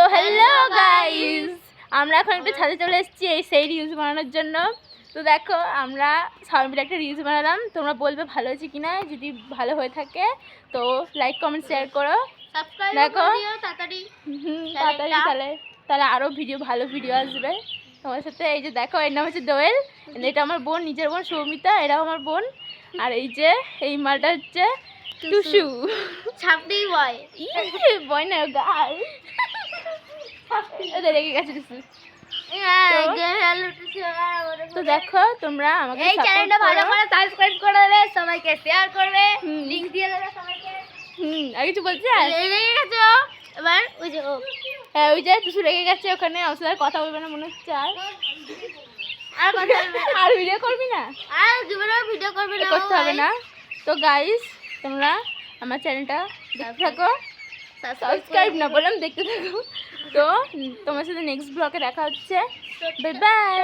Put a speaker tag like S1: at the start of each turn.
S1: So hello guys, আমরা এখন একটা ছাদে চলে এসেছি এই সেই রিলস বানানোর জন্য। তো দেখো আমরা সবাই মিলে একটা রিলস বানালাম, তোমরা বলবে ভালো হয়েছে কিনা। যদি ভালো হয়ে থাকে তো লাইক কমেন্ট শেয়ার করো,
S2: সাবস্ক্রাইব
S1: দেখো
S2: করে দিও তাড়াতাড়ি।
S1: তাড়াতাড়ি তাহলে আরও ভালো ভিডিও আসবে তোমার সাথে। এই যে দেখো, এর নাম হচ্ছে দোয়েল, এটা আমার বোন, নিজের বোন সৌমিতা, এরাও আমার বোন। আর এই যে এই মালটা হচ্ছে টুসু,
S2: ছাপড়ি বয়।
S1: বয় না গাল, রেগে গেছে টুসু। তো দেখো তোমরা আমাকে
S2: এই চ্যানেলটা ভালো করে সাবস্ক্রাইব করে দেবে, সবাইকে শেয়ার করবে, লিংক দিয়ে দেবে সবাইকে।
S1: আর কিছু বলছে?
S2: রেগে গেছো এবার? ওই যে
S1: হ্যাঁ, ওই যে টুসু রেগে গেছে, ওখানে আমার সাথে আর কথা বলবে না মনে হচ্ছে।
S2: আর কথা বলবে না।
S1: আর ভিডিও করবি না,
S2: আর জীবনে ভিডিও করবে না,
S1: করতে হবে না। তো গাইস তোমরা আমার চ্যানেলটা দেখতে থাকো, সাবস্ক্রাইব না বললাম, দেখতে থাকো। তো তোমার সাথে নেক্সট ব্লগে দেখা হচ্ছে, বাই বাই।